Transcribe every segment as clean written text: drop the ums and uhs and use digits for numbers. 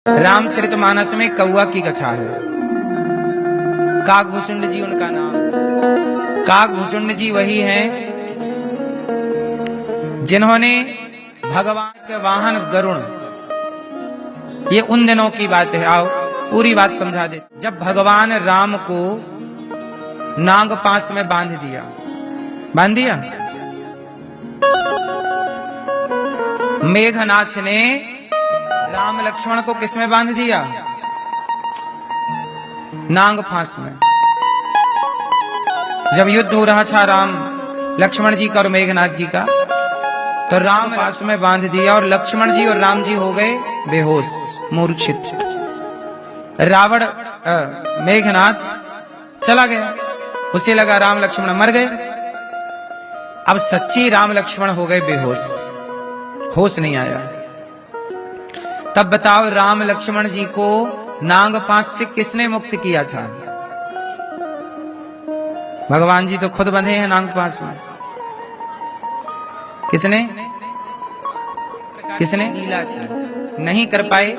रामचरितमानस में कौआ की कथा है। काकभूषुंड जी उनका नाम। काकभूषुंड जी वही हैं जिन्होंने भगवान के वाहन गरुण, ये उन दिनों की बात है। आओ पूरी बात समझा दे। जब भगवान राम को नाग पास में बांध दिया मेघनाथ ने राम लक्ष्मण को किस में बांध दिया? नाग फांस में। जब युद्ध हो रहा था राम लक्ष्मण जी का और मेघनाथ जी का, तो राम फांस में बांध दिया और लक्ष्मण जी और राम जी हो गए बेहोश, मूर्छित। रावण मेघनाथ चला गया, उसे लगा राम लक्ष्मण मर गए। अब सच्ची राम लक्ष्मण हो गए बेहोश, होश नहीं आया। तब बताओ राम लक्ष्मण जी को नाग पास से किसने मुक्त किया था? भगवान जी तो खुद बंधे हैं नाग पास में। किसने लीला थी, नहीं कर पाए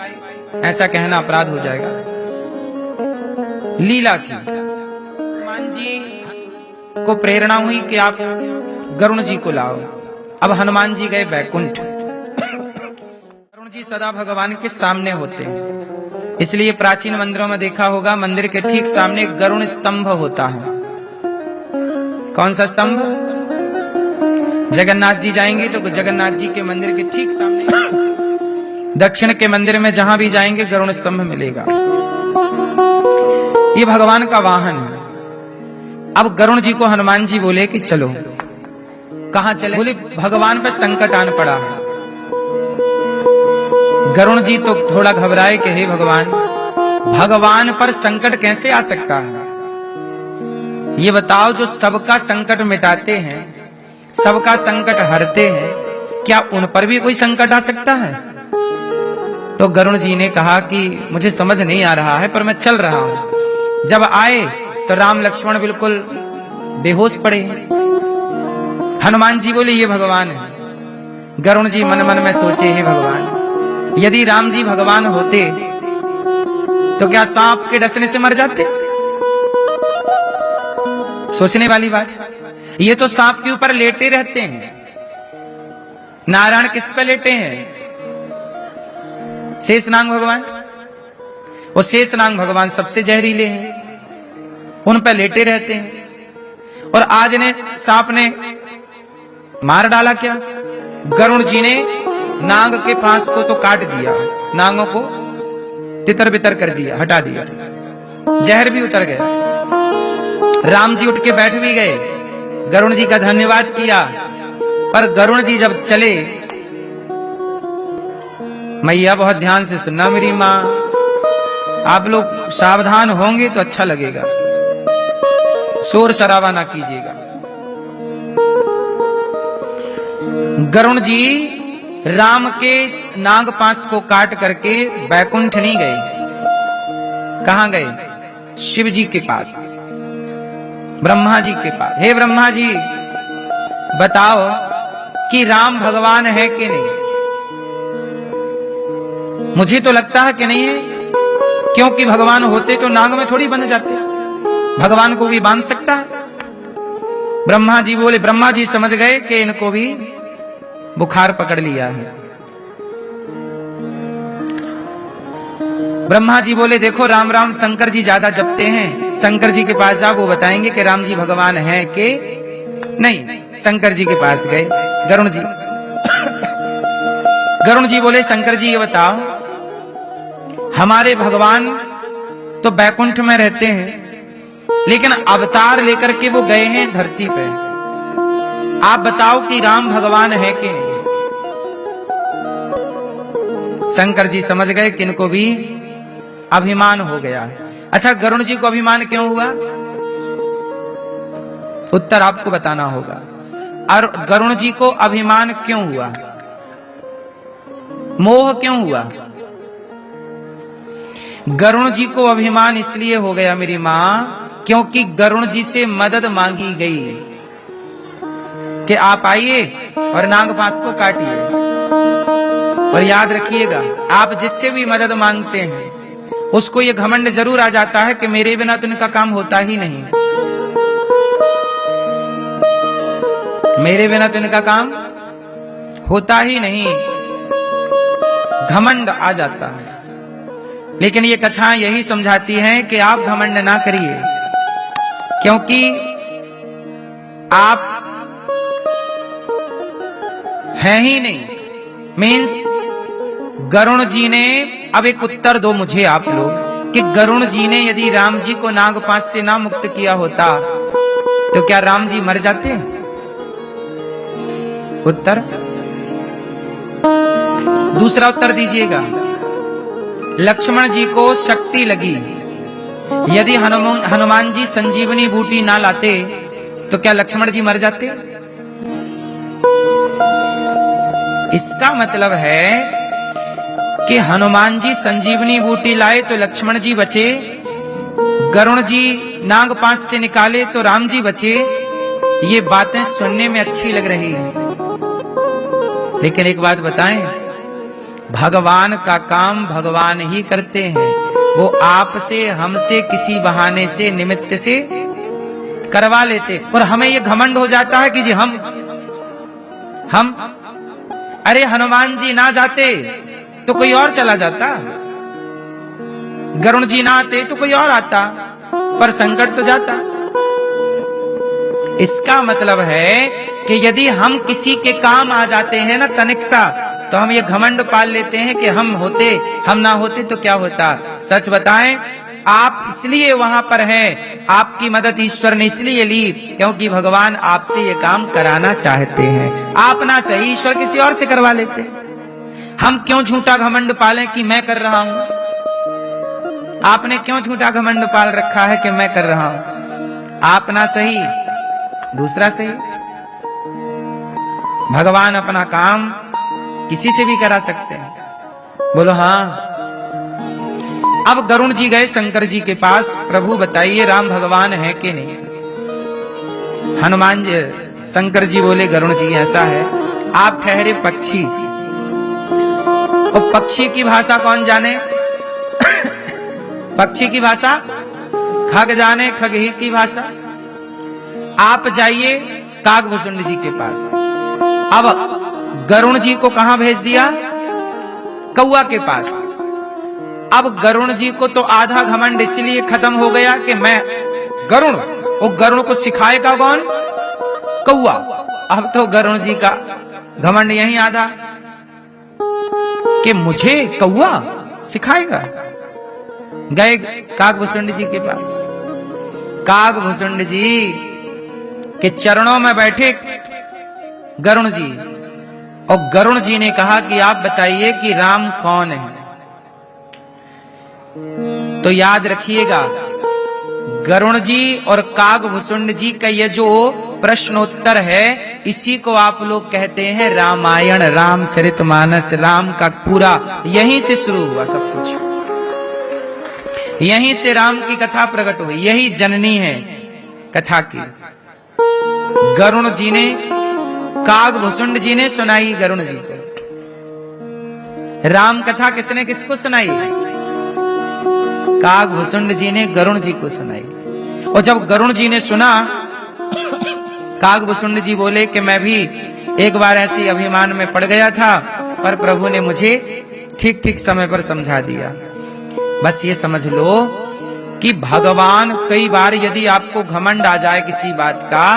ऐसा कहना अपराध हो जाएगा। लीला थी। हनुमान जी को प्रेरणा हुई कि आप गरुण जी को लाओ। अब हनुमान जी गए बैकुंठ। गरुण जी सदा भगवान के सामने होते हैं, इसलिए प्राचीन मंदिरों में देखा होगा, मंदिर के ठीक सामने गरुण स्तंभ होता है। कौन सा स्तंभ? जगन्नाथ जी जाएंगे तो जगन्नाथ जी के मंदिर के ठीक सामने दक्षिण के मंदिर में जहां भी जाएंगे गरुण स्तंभ मिलेगा। ये भगवान का वाहन है। अब गरुण जी को हनुमान जी बोले कि चलो। कहां चले? बोले भगवान पर संकट आन पड़ा है। गरुण जी तो थोड़ा घबराए कि हे भगवान, भगवान पर संकट कैसे आ सकता है? ये बताओ, जो सबका संकट मिटाते हैं, सबका संकट हरते हैं, क्या उन पर भी कोई संकट आ सकता है? तो गरुण जी ने कहा कि मुझे समझ नहीं आ रहा है, पर मैं चल रहा हूं। जब आए तो राम लक्ष्मण बिल्कुल बेहोश पड़े। हनुमान जी बोले ये भगवान है। गरुण जी मन मन में सोचे, हे भगवान, यदि राम जी भगवान होते तो क्या सांप के डसने से मर जाते? सोचने वाली बात। ये तो सांप के ऊपर लेटे रहते हैं। नारायण किस पे लेटे हैं? शेषनाग भगवान। वो शेषनाग भगवान सबसे जहरीले हैं, उन पर लेटे रहते हैं। और आज ने सांप ने मार डाला क्या? गरुण जी ने नाग के फांस को तो काट दिया, नागों को तितर बितर कर दिया, हटा दिया, जहर भी उतर गया। राम जी उठ के बैठ भी गए, गरुण जी का धन्यवाद किया। पर गरुण जी जब चले, मैया बहुत ध्यान से सुनना मेरी माँ, आप लोग सावधान होंगे तो अच्छा लगेगा, शोर शराबा ना कीजिएगा। गरुण जी राम के नाग पास को काट करके बैकुंठ नहीं गए। कहां गए? शिव जी के पास, ब्रह्मा जी के पास। हे ब्रह्मा जी, बताओ कि राम भगवान है कि नहीं? मुझे तो लगता है कि नहीं है, क्योंकि भगवान होते तो नाग में थोड़ी बन जाते। भगवान को भी बांध सकता है। ब्रह्मा जी बोले, ब्रह्मा जी समझ गए कि इनको भी बुखार पकड़ लिया है। ब्रह्मा जी बोले, देखो राम राम शंकर जी ज्यादा जपते हैं, शंकर जी के पास जाओ, वो बताएंगे कि राम जी भगवान है कि नहीं। शंकर जी के पास गए गरुण जी बोले, शंकर जी ये बताओ, हमारे भगवान तो बैकुंठ में रहते हैं, लेकिन अवतार लेकर के वो गए हैं धरती पे। आप बताओ कि राम भगवान है कि नहीं? शंकर जी समझ गए कि इनको भी अभिमान हो गया है। अच्छा, गरुण जी को अभिमान क्यों हुआ? उत्तर आपको बताना होगा। और गरुण जी को अभिमान क्यों हुआ? मोह क्यों हुआ? गरुण जी को अभिमान इसलिए हो गया मेरी मां, क्योंकि गरुण जी से मदद मांगी गई कि आप आइए और नाग पास को काटिए। और याद रखिएगा, आप जिससे भी मदद मांगते हैं उसको ये घमंड जरूर आ जाता है कि मेरे बिना तो इनका काम होता ही नहीं, मेरे बिना तो इनका काम होता ही नहीं, घमंड आ जाता है। लेकिन ये कथा यही समझाती है कि आप घमंड ना करिए, क्योंकि आप हैं ही नहीं। मीन्स गरुण जी ने, अब एक उत्तर दो मुझे आप लोग, कि गरुण जी ने यदि राम जी को नागपाश से ना मुक्त किया होता तो क्या राम जी मर जाते? उत्तर, दूसरा उत्तर दीजिएगा। लक्ष्मण जी को शक्ति लगी, यदि हनुमान जी संजीवनी बूटी ना लाते तो क्या लक्ष्मण जी मर जाते? इसका मतलब है कि हनुमान जी संजीवनी बूटी लाए तो लक्ष्मण जी बचे, गरुण जी नागपाश से निकाले तो राम जी बचे। ये बातें सुनने में अच्छी लग रही है, लेकिन एक बात बताएं, भगवान का काम भगवान ही करते हैं। वो आपसे, हमसे किसी बहाने से, निमित्त से करवा लेते, और हमें ये घमंड हो जाता है कि जी हम अरे हनुमान जी ना जाते तो कोई और चला जाता, गरुण जी ना आते तो कोई और आता, पर संकट तो जाता। इसका मतलब है कि यदि हम किसी के काम आ जाते हैं ना तनिक सा, तो हम ये घमंड पाल लेते हैं कि हम ना होते तो क्या होता। सच बताएं, आप इसलिए वहां पर हैं, आपकी मदद ईश्वर ने इसलिए ली क्योंकि भगवान आपसे ये काम कराना चाहते हैं। आप ना सही, ईश्वर किसी और से करवा लेते। हम क्यों झूठा घमंड पालें कि मैं कर रहा हूं? आपने क्यों झूठा घमंड पाल रखा है कि मैं कर रहा हूं? आप ना सही, दूसरा सही। भगवान अपना काम किसी से भी करा सकते हैं। बोलो हाँ। अब गरुण जी गए शंकर जी के पास, प्रभु बताइए राम भगवान है कि नहीं? हनुमान जी, शंकर जी बोले गरुण जी ऐसा है, आप ठहरे पक्षी, और पक्षी की भाषा कौन जाने? पक्षी की भाषा खग जाने, खग ही की भाषा। आप जाइए कागभूषुंड जी के पास। अब गरुण जी को कहां भेज दिया? कौआ के पास। अब गरुण जी को तो आधा घमंड इसलिए खत्म हो गया कि मैं गरुण, वो गरुण को सिखाएगा कौन? कौआ। अब तो गरुण जी का घमंड यही आधा कि मुझे कौआ सिखाएगा। गए कागभूषुंड जी के पास, कागभूषुंड जी के चरणों में बैठे गरुण जी, और गरुण जी ने कहा कि आप बताइए कि राम कौन है? तो याद रखिएगा, गरुण जी और कागभूषुंड जी का ये जो प्रश्नोत्तर है, इसी को आप लोग कहते हैं रामायण, रामचरितमानस। राम का पूरा यहीं से शुरू हुआ सब कुछ, यहीं से राम की कथा प्रकट हुई, यही जननी है कथा की। गरुण जी ने, कागभूषुंड जी ने सुनाई गरुण जी को। राम कथा किसने किसको सुनाई? कागभूषुंड जी ने गरुण जी को सुनाई। और जब गरुण जी ने सुना, कागभूषुंड जी बोले कि मैं भी एक बार ऐसी अभिमान में पड़ गया था, पर प्रभु ने मुझे ठीक ठीक समय पर समझा दिया। बस ये समझ लो कि भगवान, कई बार यदि आपको घमंड आ जाए किसी बात का,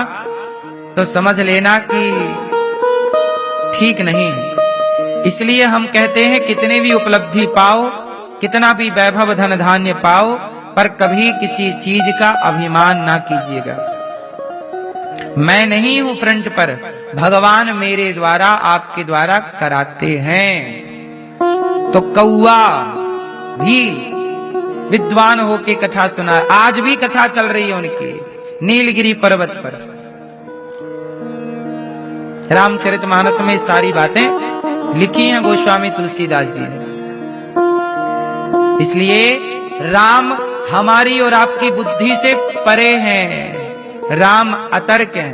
तो समझ लेना कि ठीक नहीं है। इसलिए हम कहते हैं कितने भी उपलब्धि पाओ, कितना भी वैभव धन धान्य पाओ, पर कभी किसी चीज का अभिमान ना कीजिएगा। मैं नहीं हूं फ्रंट पर, भगवान मेरे द्वारा, आपके द्वारा कराते हैं। तो कौआ भी विद्वान होके कथा सुना, आज भी कथा चल रही है उनकी नीलगिरी पर्वत पर। रामचरितमानस में सारी बातें लिखी हैं गोस्वामी तुलसीदास जी ने। इसलिए राम हमारी और आपकी बुद्धि से परे हैं, राम अतर्क हैं।